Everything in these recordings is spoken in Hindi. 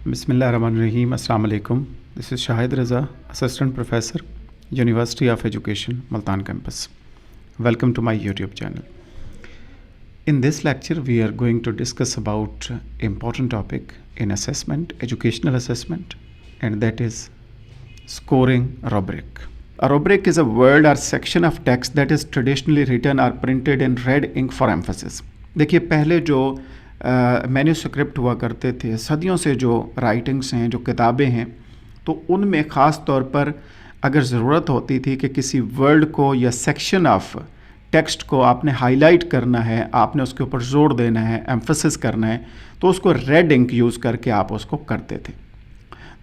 Bismillahirrahmanirrahim. Assalamu alaikum. This is Shahid Raza, Assistant Professor, University of Education, Multan Campus. Welcome to my YouTube channel. In this lecture, we are going to discuss about important topic in assessment, educational assessment, and that is scoring rubric. A rubric is a word or section of text that is traditionally written or printed in red ink for emphasis. देखिए पहले जो मैन्यूस्क्रिप्ट हुआ करते थे, सदियों से जो राइटिंग्स हैं, जो किताबें हैं, तो उनमें ख़ास तौर पर अगर ज़रूरत होती थी कि किसी वर्ड को या सेक्शन ऑफ टेक्स्ट को आपने हाईलाइट करना है, आपने उसके ऊपर जोर देना है, एम्फसिस करना है, तो उसको रेड इंक यूज़ करके आप उसको करते थे।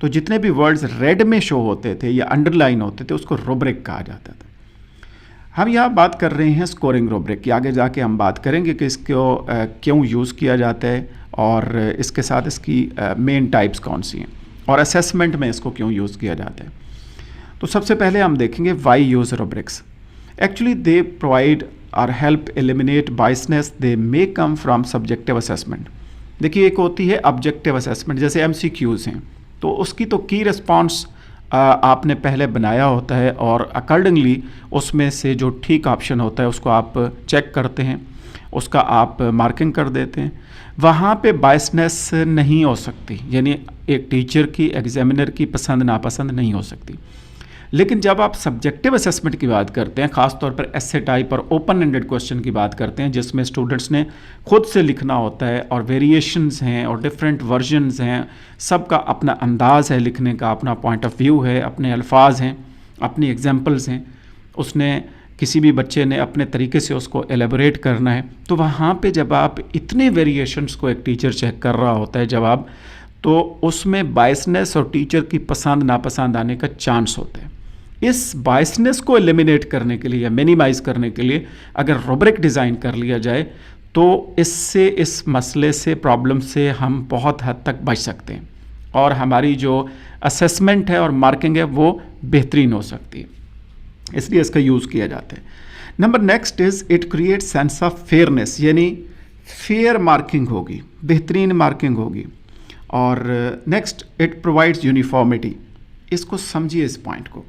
तो जितने भी वर्ड्स रेड में शो होते थे या अंडरलाइन होते थे, उसको रुब्रिक कहा जाता था। हम यहाँ बात कर रहे हैं स्कोरिंग रुब्रिक की। आगे जाके हम बात करेंगे कि इसको क्यों यूज़ किया जाता है और इसके साथ इसकी मेन टाइप्स कौन सी हैं और असेसमेंट में इसको क्यों यूज़ किया जाता है। तो सबसे पहले हम देखेंगे why use rubrics. Actually they provide और help eliminate biasness they may come from subjective assessment. देखिए एक होती है ऑब्जेक्टिव असेसमेंट, जैसे MCQs हैं, तो उसकी तो की रिस्पॉन्स आपने पहले बनाया होता है और अकॉर्डिंगली उसमें से जो ठीक ऑप्शन होता है उसको आप चेक करते हैं, उसका आप मार्किंग कर देते हैं। वहाँ पे बायसनेस नहीं हो सकती, यानी एक टीचर की, एग्जामिनर की पसंद नापसंद नहीं हो सकती। लेकिन जब आप सब्जेक्टिव असेसमेंट की बात करते हैं, ख़ास तौर पर एसे टाइप और ओपन एंडेड क्वेश्चन की बात करते हैं, जिसमें स्टूडेंट्स ने खुद से लिखना होता है और वेरिएशंस हैं और डिफरेंट वर्जन्स हैं, सबका अपना अंदाज़ है लिखने का, अपना पॉइंट ऑफ व्यू है, अपने अल्फाज हैं, अपनी एग्जांपल्स हैं, उसने किसी भी बच्चे ने अपने तरीके से उसको एलेबोरेट करना है। तो वहाँ पे जब आप इतने वेरिएशंस को एक टीचर चेक कर रहा होता है जवाब, तो उसमें बायसनेस और टीचर की पसंद नापसंद आने का चांस होता है। इस बायसनेस को एलिमिनेट करने के लिए या मिनिमाइज करने के लिए अगर रुब्रिक डिज़ाइन कर लिया जाए तो इससे, इस मसले से, प्रॉब्लम से हम बहुत हद तक बच सकते हैं और हमारी जो असेसमेंट है और मार्किंग है वो बेहतरीन हो सकती है, इसलिए इसका यूज़ किया जाता है। Number next is it create sense of fairness, यानी फेयर मार्किंग होगी, बेहतरीन मार्किंग होगी। और नेक्स्ट इट प्रोवाइड्स यूनिफॉर्मिटी। इसको समझिए इस पॉइंट को।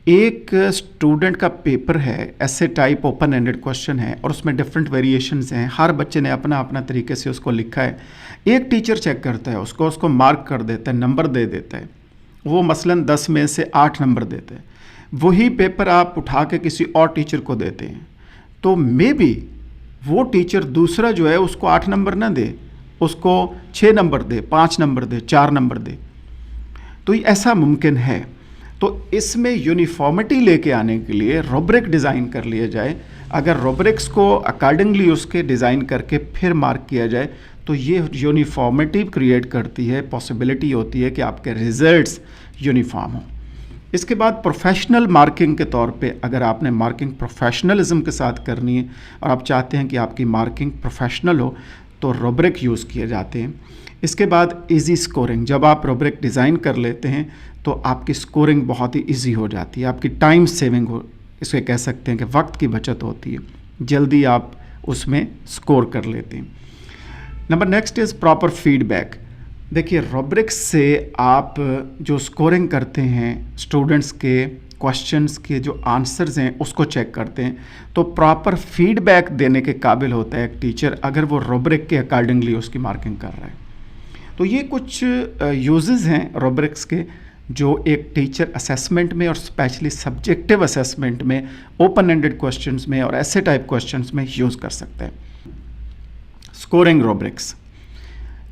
एक स्टूडेंट का पेपर है, ऐसे टाइप ओपन एंडेड क्वेश्चन है और उसमें डिफरेंट वेरिएशंस हैं, हर बच्चे ने अपना अपना तरीके से उसको लिखा है। एक टीचर चेक करता है उसको मार्क कर देता है, नंबर दे देता है, वो मसलन 10 में से 8 नंबर देता है। वही पेपर आप उठा के किसी और टीचर को देते हैं तो मे बी वो टीचर दूसरा जो है उसको 8 नंबर ना दे, उसको 6 नंबर दे, 5 नंबर दे, 4 नंबर दे। तो ऐसा मुमकिन है। तो इसमें यूनिफॉर्मिटी लेके आने के लिए रुब्रिक डिज़ाइन कर लिया जाए। अगर रुब्रिक्स को अकॉर्डिंगली उसके डिज़ाइन करके फिर मार्क किया जाए तो ये यूनिफॉर्मिटी क्रिएट करती है, पॉसिबिलिटी होती है कि आपके रिजल्ट्स यूनिफॉर्म हों। इसके बाद प्रोफेशनल मार्किंग के तौर पे अगर आपने मार्किंग प्रोफेशनलिज्म के साथ करनी है और आप चाहते हैं कि आपकी मार्किंग प्रोफेशनल हो तो रुब्रिक यूज़ किए जाते हैं। इसके बाद इजी स्कोरिंग, जब आप रुब्रिक डिज़ाइन कर लेते हैं तो आपकी स्कोरिंग बहुत ही इजी हो जाती है, आपकी टाइम सेविंग हो, इसे कह सकते हैं कि वक्त की बचत होती है, जल्दी आप उसमें स्कोर कर लेते हैं। Number next is proper feedback. देखिए रुब्रिक्स से आप जो स्कोरिंग करते हैं, स्टूडेंट्स के क्वेश्चंस के जो आंसर्स हैं उसको चेक करते हैं, तो प्रॉपर फीडबैक देने के काबिल होता है एक टीचर अगर वो रुब्रिक के अकॉर्डिंगली उसकी मार्किंग कर रहा है। तो ये कुछ यूजेस हैं रुब्रिक्स के जो एक टीचर असेसमेंट में और स्पेशली सब्जेक्टिव असेसमेंट में, ओपन एंडेड क्वेश्चंस में और ऐसे टाइप क्वेश्चंस में यूज़ कर सकते हैं। Scoring rubrics.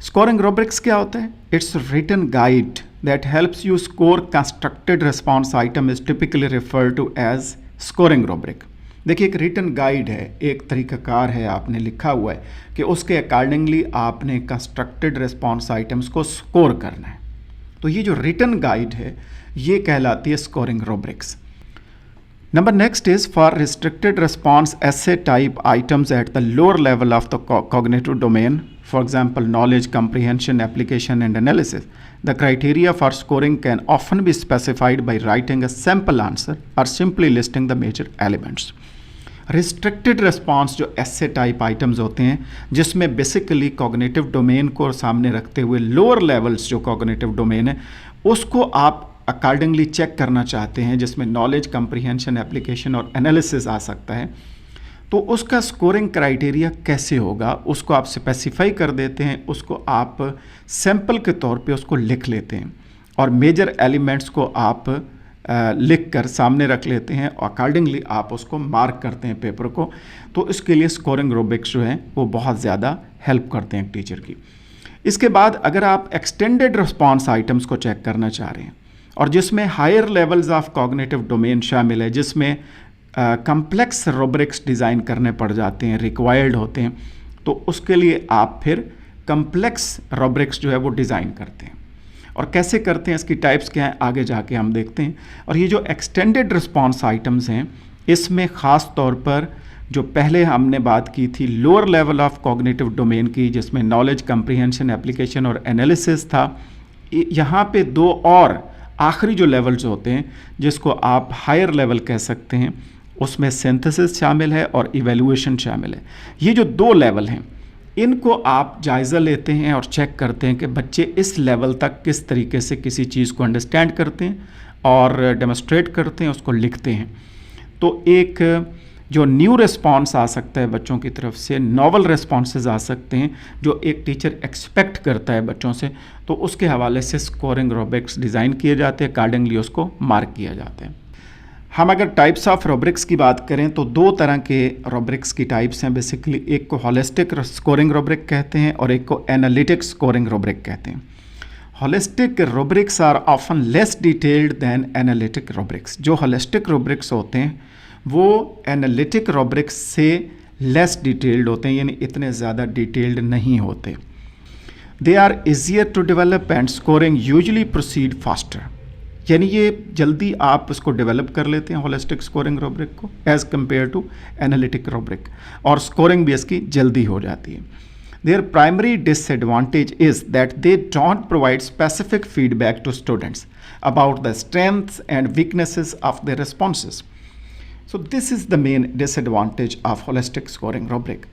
स्कोरिंग रुब्रिक्स क्या होता है? It's written guide that helps you score constructed response item is typically referred to as scoring rubric. देखिए एक रिटन गाइड है, एक तरीक़ाकार है, आपने लिखा हुआ है कि उसके अकॉर्डिंगली आपने कंस्ट्रक्टेड रिस्पॉन्स आइटम्स को स्कोर करना है। तो ये जो रिटन गाइड है ये कहलाती है scoring rubrics. Number next is for restricted response essay type items at the lower level of the cognitive domain, for example knowledge, comprehension, application and analysis. The criteria for scoring can often be specified by writing a sample answer or simply listing the major elements. Restricted response जो एसे टाइप आइटम्स होते हैं, जिसमें बेसिकली कॉग्निटिव डोमेन को सामने रखते हुए लोअर लेवल्स जो कॉग्निटिव डोमेन है उसको आप अकॉर्डिंगली चेक करना चाहते हैं, जिसमें नॉलेज, कंप्रीहेंशन, एप्लीकेशन और एनालिसिस आ सकता है, तो उसका स्कोरिंग क्राइटेरिया कैसे होगा उसको आप स्पेसिफाई कर देते हैं, उसको आप सैंपल के तौर पे उसको लिख लेते हैं और मेजर एलिमेंट्स को आप लिख कर सामने रख लेते हैं और अकॉर्डिंगली आप उसको मार्क करते हैं पेपर को। तो इसके लिए स्कोरिंग रूब्रिक्स जो हैं वो बहुत ज़्यादा हेल्प करते हैं टीचर की। इसके बाद अगर आप एक्सटेंडेड रिस्पॉन्स आइटम्स को चेक करना चाह रहे हैं और जिसमें higher levels of cognitive domain शामिल है, जिसमें कम्प्लेक्स रूब्रिक्स डिज़ाइन करने पड़ जाते हैं, रिक्वायर्ड होते हैं, तो उसके लिए आप फिर कम्प्लेक्स रूब्रिक्स जो है वो डिज़ाइन करते हैं। और कैसे करते हैं, इसकी टाइप्स क्या हैं, आगे जाके हम देखते हैं। और ये जो एक्सटेंडेड रिस्पॉन्स आइटम्स हैं, इसमें ख़ास तौर पर जो पहले हमने बात की थी lower level of cognitive domain की, जिसमें नॉलेज, कंप्रीहेंशन, एप्लीकेशन और एनालिसिस था, यहाँ पे दो और आखिरी जो लेवल्स होते हैं जिसको आप हायर लेवल कह सकते हैं, उसमें सिंथेसिस शामिल है और इवैल्यूएशन शामिल है। ये जो दो लेवल हैं इनको आप जायज़ा लेते हैं और चेक करते हैं कि बच्चे इस लेवल तक किस तरीके से किसी चीज़ को अंडरस्टैंड करते हैं और डेमोस्ट्रेट करते हैं, उसको लिखते हैं। तो एक जो न्यू रिस्पॉन्स आ सकता है बच्चों की तरफ से, नॉवल रिस्पॉन्सेज आ सकते हैं जो एक टीचर एक्सपेक्ट करता है बच्चों से, तो उसके हवाले से स्कोरिंग रूब्रिक्स डिज़ाइन किए जाते हैं, अकॉर्डिंगली उसको मार्क किया जाता है। हम अगर टाइप्स ऑफ रूब्रिक्स की बात करें तो दो तरह के रूब्रिक्स की टाइप्स हैं बेसिकली। एक को होलिस्टिक स्कोरिंग रूब्रिक कहते हैं और एक को एनालिटिक स्कोरिंग रूब्रिक कहते हैं। Holistic rubrics are often less detailed than analytic rubrics. जो होलिस्टिक रूब्रिक्स होते हैं वो एनालिटिक रूब्रिक्स से लेस डिटेल्ड होते हैं, यानी इतने ज़्यादा डिटेल्ड नहीं होते। They are easier to develop and scoring usually proceed faster, यानी ये जल्दी आप उसको डेवलप कर लेते हैं होलिस्टिक स्कोरिंग रूब्रिक को as compare to analytic rubric, और स्कोरिंग भी इसकी जल्दी हो जाती है। Their primary disadvantage is that they don't provide specific feedback to students about the strengths and weaknesses of their responses. So this is the main disadvantage of holistic scoring rubric,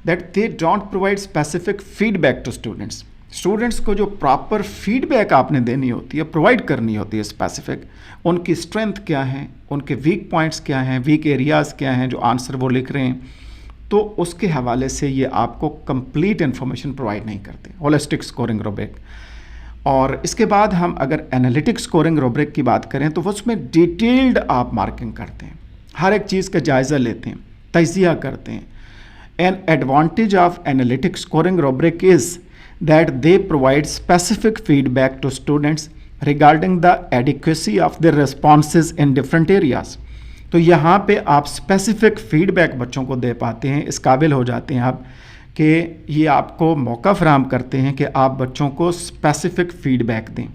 that they don't provide specific feedback to students. Students को जो प्रॉपर फीडबैक आपने देनी होती है, प्रोवाइड करनी होती है स्पेसिफिक, उनकी स्ट्रेंथ क्या है, उनके वीक पॉइंट्स क्या हैं, वीक एरियाज़ क्या हैं जो आंसर वो लिख रहे हैं, तो उसके हवाले से ये आपको कंप्लीट इन्फॉर्मेशन प्रोवाइड नहीं करते होलिस्टिक स्कोरिंग रूब्रिक। और इसके बाद हम अगर एनालिटिक स्कोरिंग रूब्रिक की बात करें तो उसमें डिटेल्ड आप मार्किंग करते हैं, हर एक चीज़ का जायज़ा लेते हैं, तजिया करते हैं। An advantage of analytic scoring rubric is that they provide specific feedback to students regarding the adequacy of their responses in different areas. तो यहाँ पे आप स्पेसिफिक फीडबैक बच्चों को दे पाते हैं, इस काबिल हो जाते हैं आप कि ये आपको मौका फराहम करते हैं कि आप बच्चों को स्पेसिफिक फीडबैक दें,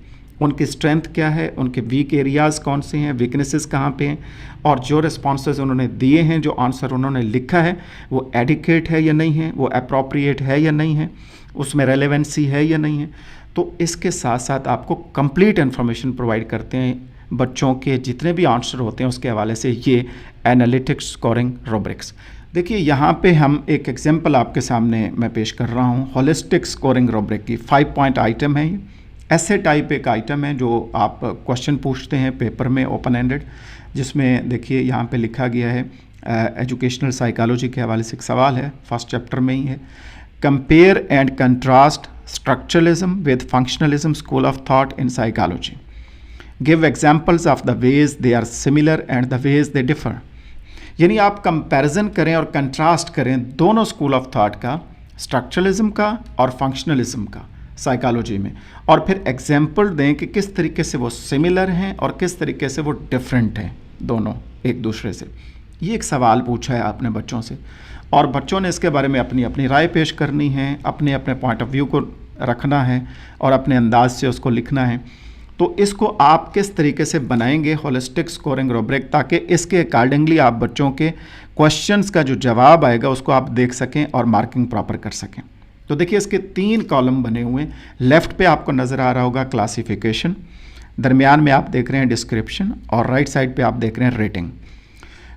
उनकी स्ट्रेंथ क्या है, उनके वीक एरियाज़ कौन से हैं, वीकनेसेस कहाँ पे हैं, और जो रिस्पॉन्सेज उन्होंने दिए हैं, जो आंसर उन्होंने लिखा है वो एडिक्वेट है या नहीं है, वो अप्रोप्रिएट है या नहीं है, उसमें रेलेवेंसी है या नहीं है। तो इसके साथ साथ आपको कंप्लीट इन्फॉर्मेशन प्रोवाइड करते हैं बच्चों के जितने भी आंसर होते हैं उसके हवाले से ये एनालिटिक स्कोरिंग रूब्रिक्स। देखिए यहाँ पे हम एक एग्जांपल आपके सामने मैं पेश कर रहा हूँ होलिस्टिक स्कोरिंग रूब्रिक की। 5 पॉइंट आइटम है, ये ऐसे टाइप एक आइटम है जो आप क्वेश्चन पूछते हैं पेपर में ओपन एंडेड, जिसमें देखिए यहाँ पे लिखा गया है एजुकेशनल साइकोलॉजी के हवाले से एक सवाल है, फर्स्ट चैप्टर में ही है। Compare and contrast structuralism with functionalism school of thought in psychology. Give examples of the ways they are similar and the ways they differ. यानी आप कंपैरिजन करें और कंट्रास्ट करें दोनों स्कूल ऑफ थॉट का, स्ट्रक्चरलिज्म का और फंक्शनलिज्म का साइकोलॉजी में, और फिर एग्जाम्पल दें कि किस तरीके से वो सिमिलर हैं और किस तरीके से वो डिफरेंट हैं दोनों एक दूसरे से। ये एक सवाल पूछा है आपने बच्चों से और बच्चों ने इसके बारे में अपनी अपनी राय पेश करनी है, अपने अपने पॉइंट ऑफ व्यू को रखना है और अपने अंदाज से उसको लिखना है। तो इसको आप किस तरीके से बनाएंगे होलिस्टिक स्कोरिंग रूब्रिक, ताकि इसके अकॉर्डिंगली आप बच्चों के क्वेश्चंस का जो जवाब आएगा उसको आप देख सकें और मार्किंग प्रॉपर कर सकें। तो देखिए इसके 3 कॉलम बने हुए हैं। लेफ़्ट पे आपको नज़र आ रहा होगा क्लासिफिकेशन, दरमियान में आप देख रहे हैं डिस्क्रिप्शन और राइट साइड पे आप देख रहे हैं रेटिंग।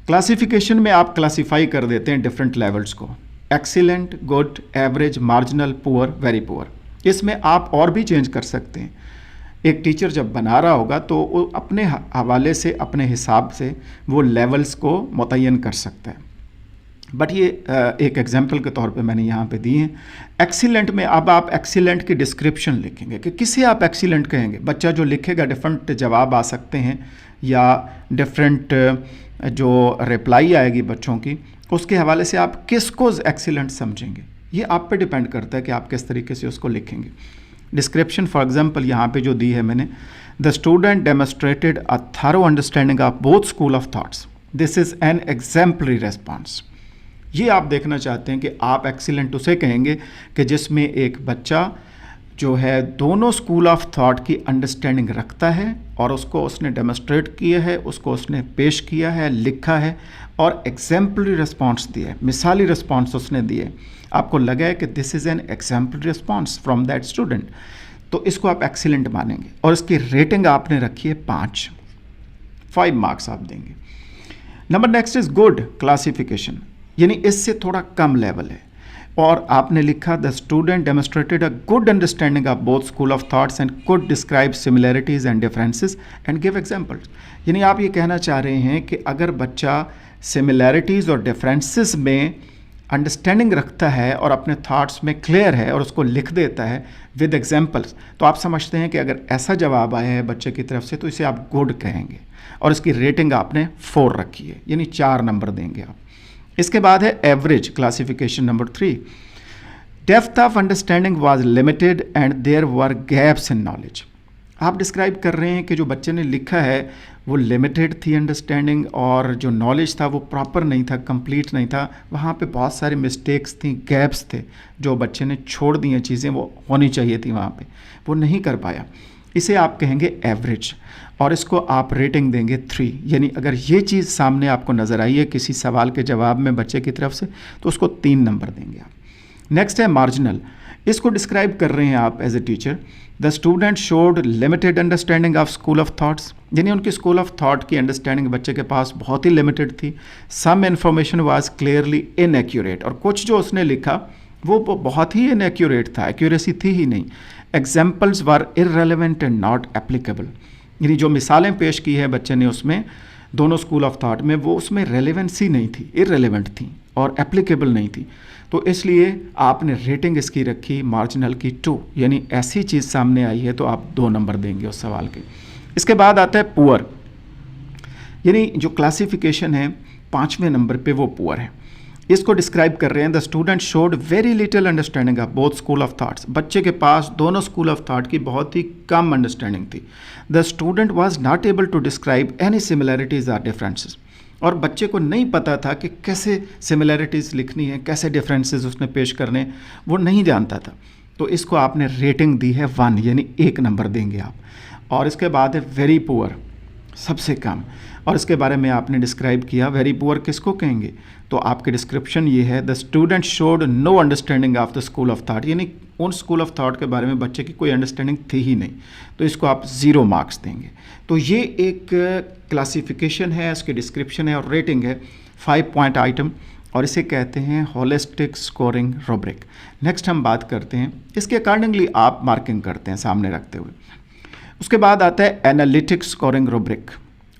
क्लासिफिकेशन में आप क्लासीफाई कर देते हैं डिफरेंट लेवल्स को, excellent, good, average, marginal, poor, very poor. इसमें आप और भी चेंज कर सकते हैं। एक टीचर जब बना रहा होगा तो वो अपने हवाले से, अपने हिसाब से वो लेवल्स को मुतय्यन कर सकता है। बट ये एक एग्जांपल के तौर पे मैंने यहाँ पे दी है। एक्सीलेंट में अब आप एक्सीलेंट की डिस्क्रिप्शन लिखेंगे कि किसे आप एक्सीलेंट कहेंगे। बच्चा जो लिखेगा डिफरेंट जवाब आ सकते हैं या डिफरेंट जो रिप्लाई आएगी बच्चों की, उसके हवाले से आप किसको एक्सीलेंट समझेंगे, ये आप पे डिपेंड करता है कि आप किस तरीके से उसको लिखेंगे। डिस्क्रिप्शन फॉर एग्जांपल यहाँ पे जो दी है मैंने, the student demonstrated a thorough understanding of both school of thoughts, this is an exemplary response. ये आप देखना चाहते हैं कि आप एक्सीलेंट उसे कहेंगे कि जिसमें एक बच्चा जो है दोनों स्कूल ऑफ थॉट की अंडरस्टैंडिंग रखता है और उसको उसने डेमोस्ट्रेट किया है, उसको उसने पेश किया है, लिखा है और एग्जाम्पलरी रिस्पॉन्स दिया है, मिसाली रिस्पॉन्स उसने दिए। आपको लगा है कि this is an exemplary response from that student, तो इसको आप एक्सीलेंट मानेंगे और इसकी रेटिंग आपने रखी है 5 मार्क्स आप देंगे। Number next is good classification, यानी इससे थोड़ा कम लेवल है और आपने लिखा the student demonstrated a good understanding of both school of thoughts and could describe similarities and differences and give examples. यानी आप ये कहना चाह रहे हैं कि अगर बच्चा सिमिलैरिटीज़ और डिफरेंसेस में अंडरस्टैंडिंग रखता है और अपने थॉट्स में क्लियर है और उसको लिख देता है विद एग्जांपल्स, तो आप समझते हैं कि अगर ऐसा जवाब आया है बच्चे की तरफ से तो इसे आप गुड कहेंगे और इसकी रेटिंग आपने 4 रखी है, यानी 4 नंबर देंगे आप। इसके बाद है average classification number 3, depth of understanding was limited and there were gaps in knowledge. आप डिस्क्राइब कर रहे हैं कि जो बच्चे ने लिखा है वो लिमिटेड थी अंडरस्टैंडिंग और जो नॉलेज था वो प्रॉपर नहीं था, कंप्लीट नहीं था, वहाँ पे बहुत सारी मिस्टेक्स थी, गैप्स थे जो बच्चे ने छोड़ दी हैं, चीज़ें वो होनी चाहिए थी वहाँ पे, वो नहीं कर पाया। इसे आप कहेंगे एवरेज और इसको आप रेटिंग देंगे 3। यानी अगर ये चीज़ सामने आपको नज़र आई है किसी सवाल के जवाब में बच्चे की तरफ से तो उसको 3 नंबर देंगे आप। नेक्स्ट है मार्जिनल, इसको डिस्क्राइब कर रहे हैं आप as a teacher, the student showed limited understanding of school of thoughts, यानी उनकी स्कूल ऑफ थॉट की अंडरस्टैंडिंग बच्चे के पास बहुत ही लिमिटेड थी। Some information was clearly inaccurate, और कुछ जो उसने लिखा वो बहुत ही इनएक्यूरेट था, एक्यूरेसी थी ही नहीं। Examples were irrelevant and not applicable, यानी जो मिसालें पेश की है बच्चे ने उसमें दोनों स्कूल ऑफ थॉट में, वो उसमें रेलेवेंसी नहीं थी, इररेलेवेंट थी और एप्लीकेबल नहीं थी, तो इसलिए आपने रेटिंग इसकी रखी मार्जिनल की 2, यानी ऐसी चीज़ सामने आई है तो आप 2 नंबर देंगे उस सवाल के। इसके बाद आता है पुअर, यानी जो क्लासिफिकेशन है 5वें नंबर पे वो पुअर है। इसको डिस्क्राइब कर रहे हैं the student showed very little understanding of both school of thoughts, बच्चे के पास दोनों स्कूल ऑफ थॉट की बहुत ही कम अंडरस्टैंडिंग थी। The student was not able to describe any similarities or differences, और बच्चे को नहीं पता था कि कैसे सिमिलैरिटीज़ लिखनी है, कैसे डिफरेंसेस उसने पेश करने, वो नहीं जानता था। तो इसको आपने रेटिंग दी है 1, यानी 1 नंबर देंगे आप। और इसके बाद है वेरी पुअर, सबसे कम, और इसके बारे में आपने डिस्क्राइब किया वेरी पुअर किसको कहेंगे, तो आपकी डिस्क्रिप्शन ये है the student showed no understanding of the school of thought, यानी उन स्कूल ऑफ थॉट के बारे में बच्चे की कोई अंडरस्टैंडिंग थी ही नहीं, तो इसको आप 0 मार्क्स देंगे। तो ये एक क्लासिफिकेशन है, इसकी डिस्क्रिप्शन है और रेटिंग है 5 पॉइंट आइटम, और इसे कहते हैं होलिस्टिक स्कोरिंग रूब्रिक। नेक्स्ट हम बात करते हैं इसके अकॉर्डिंगली आप मार्किंग करते हैं सामने रखते हुए। उसके बाद आता है एनालिटिक स्कोरिंग रूब्रिक,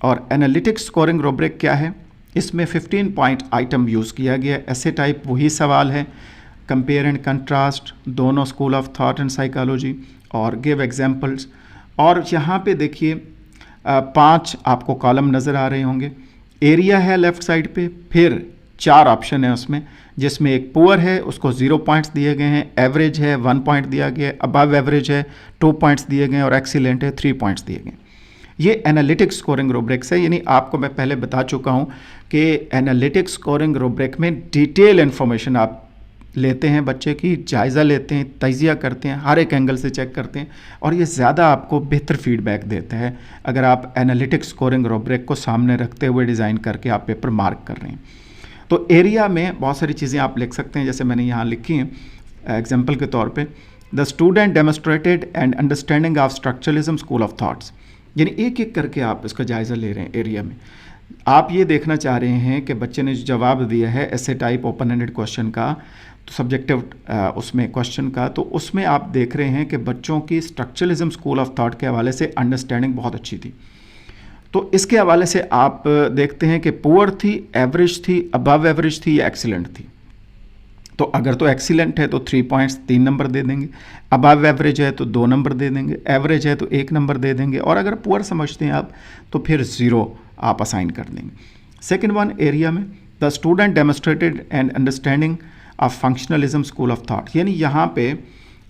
और एनालिटिक स्कोरिंग रूब्रिक क्या है, इसमें 15 पॉइंट आइटम यूज़ किया गया। ऐसे टाइप वही सवाल है, कंपेयर एंड कंट्रास्ट, दोनों school of thought and psychology, और गिव एग्जांपल्स। और यहाँ पे देखिए 5 आपको कॉलम नज़र आ रहे होंगे, एरिया है लेफ़्ट साइड पे, फिर 4 ऑप्शन है उसमें, जिसमें एक पुअर है उसको 0 पॉइंट्स दिए गए हैं, एवरेज है 1 पॉइंट दिया गया है, अबव एवरेज है 2 पॉइंट्स दिए गए हैं और एक्सीलेंट है 3 पॉइंट्स दिए गए हैं। ये एनालिटिक स्कोरिंग रूब्रिक्स है, यानी आपको मैं पहले बता चुका हूँ कि एनालिटिक स्कोरिंग रूब्रिक में डिटेल इन्फॉर्मेशन आप लेते हैं, बच्चे की जायज़ा लेते हैं, तजिया करते हैं, हर एक एंगल से चेक करते हैं, और ये ज़्यादा आपको बेहतर फीडबैक देता है अगर आप एनालिटिक स्कोरिंग रूब्रिक को सामने रखते हुए डिज़ाइन करके आप पेपर मार्क कर रहे हैं। तो एरिया में बहुत सारी चीज़ें आप लिख सकते हैं, जैसे मैंने यहाँ लिखी हैं एग्जाम्पल के तौर पे, the student demonstrated and understanding of structuralism school of thoughts, यानी एक एक करके आप इसका जायज़ा ले रहे हैं एरिया में। आप ये देखना चाह रहे हैं कि बच्चे ने जो जवाब दिया है ऐसे टाइप ओपन एंडेड क्वेश्चन का, तो सब्जेक्टिव उसमें क्वेश्चन का, तो उसमें आप देख रहे हैं कि बच्चों की स्ट्रक्चरलिज्म स्कूल ऑफ थॉट के हवाले से अंडरस्टैंडिंग बहुत अच्छी थी। तो इसके हवाले से आप देखते हैं कि पुअर थी, एवरेज थी, अबव एवरेज थी या एक्सीलेंट थी। तो अगर तो एक्सीलेंट है तो 3 पॉइंट्स 3 नंबर दे देंगे, अबव एवरेज है तो 2 नंबर दे देंगे, एवरेज है तो 1 नंबर दे देंगे, और अगर पुअर समझते हैं आप तो फिर 0 आप असाइन कर देंगे। सेकेंड वन, एरिया में the student demonstrated and understanding of functionalism school of thought, यानी यहाँ पे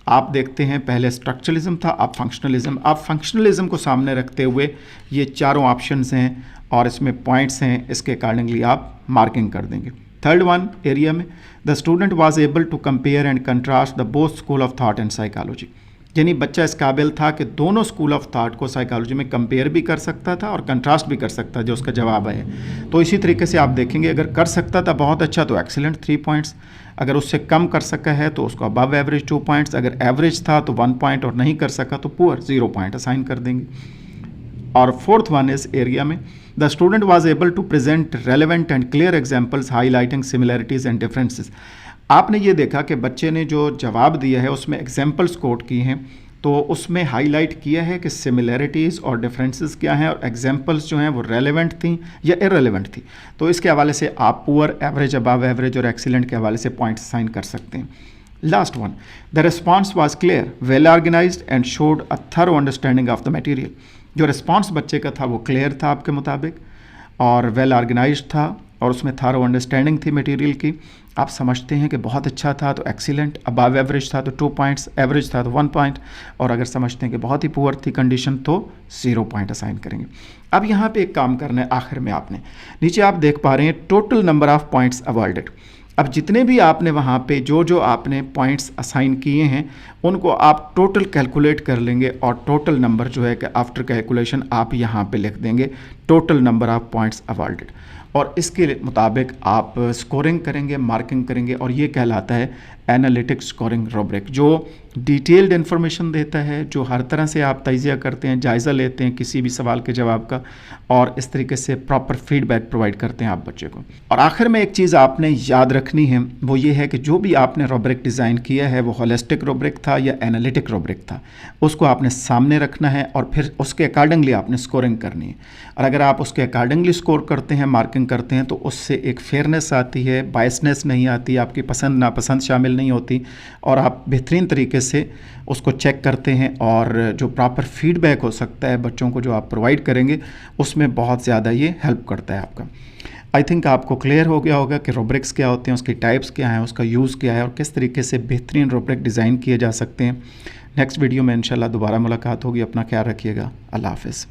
आप देखते हैं पहले स्ट्रक्चरलिज्म था, अब फंक्शनलिज्म। आप फंक्शनलिज्म को सामने रखते हुए ये चारों ऑप्शंस हैं और इसमें पॉइंट्स हैं, इसके अकॉर्डिंगली आप मार्किंग कर देंगे। थर्ड वन, एरिया में the student was able to compare and contrast the both school of thought and psychology, यानी बच्चा इस काबिल था कि दोनों स्कूल ऑफ थॉट को साइकोलॉजी में कंपेयर भी कर सकता था और कंट्रास्ट भी कर सकता जो उसका जवाब है। तो इसी तरीके से आप देखेंगे, अगर कर सकता था बहुत अच्छा तो एक्सीलेंट 3 पॉइंट्स, अगर उससे कम कर सका है तो उसको अबव एवरेज 2 पॉइंट्स, अगर एवरेज था तो 1 पॉइंट और नहीं कर सका तो पुअर 0 पॉइंट असाइन कर देंगे। और फोर्थ वन इस एरिया में the student was able to present relevant and clear examples highlighting similarities and differences. आपने ये देखा कि बच्चे ने जो जवाब दिया है उसमें एग्जांपल्स कोट किए हैं, तो उसमें हाईलाइट किया है कि सिमिलैरिटीज़ और डिफरेंसेस क्या हैं, और एग्जांपल्स जो हैं वो रेलेवेंट थी या इररेलेवेंट थी। तो इसके हवाले से आप पुअर, एवरेज, अबव एवरेज और एक्सीलेंट के हवाले से पॉइंट्स असाइन कर सकते हैं। Last one, the response was clear, well organised and showed a thorough understanding of the material. जो रिस्पॉन्स बच्चे का था वो क्लियर था आपके मुताबिक और वेल ऑर्गेनाइज्ड था और उसमें थारो अंडरस्टैंडिंग थी मटेरियल की। आप समझते हैं कि बहुत अच्छा था तो एक्सीलेंट, अबव एवरेज था तो 2 पॉइंट्स, एवरेज था तो 1 पॉइंट, और अगर समझते हैं कि बहुत ही पुअर थी कंडीशन तो 0 पॉइंट असाइन करेंगे। अब यहाँ पे एक काम करना है, आखिर में आपने नीचे आप देख पा रहे हैं total number of points awarded. अब जितने भी आपने वहाँ पे जो आपने पॉइंट्स असाइन किए हैं उनको आप टोटल कैलकुलेट कर लेंगे और टोटल नंबर जो है कि आफ्टर कैलकुलेशन आप यहाँ पे लिख देंगे total number of points awarded, और इसके मुताबिक आप स्कोरिंग करेंगे, मार्किंग करेंगे, और ये कहलाता है एनालिटिक स्कोरिंग रूब्रिक, जो डिटेल्ड इन्फॉर्मेशन देता है, जो हर तरह से आप तजिया करते हैं, जायज़ा लेते हैं किसी भी सवाल के जवाब का, और इस तरीके से प्रॉपर फीडबैक प्रोवाइड करते हैं आप बच्चे को। और आखिर में एक चीज़ आपने याद रखनी है, वो ये है कि जो भी आपने रूब्रिक डिज़ाइन किया है वो होलिस्टिक रूब्रिक था या एनालिटिक रूब्रिक था, उसको आपने सामने रखना है और फिर उसके अकॉर्डिंगली आपने स्कोरिंग करनी है। और अगर आप उसके अकॉर्डिंगली स्कोर करते हैं, मार्किंग करते हैं, तो उससे एक फेयरनेस आती है, बायसनेस नहीं आती, आपकी पसंद नापसंद शामिल नहीं होती, और आप बेहतरीन तरीके से उसको चेक करते हैं, और जो प्रॉपर फीडबैक हो सकता है बच्चों को जो आप प्रोवाइड करेंगे उसमें बहुत ज़्यादा ये हेल्प करता है आपका। आई थिंक आपको क्लियर हो गया होगा कि रूब्रिक्स क्या होते हैं, उसकी टाइप्स क्या हैं, उसका यूज़ क्या है, और किस तरीके से बेहतरीन रूब्रिक डिज़ाइन किए जा सकते हैं। नेक्स्ट वीडियो में इंशाल्लाह दोबारा मुलाकात होगी। अपना ख्याल रखिएगा। अल्लाह हाफ़िज़।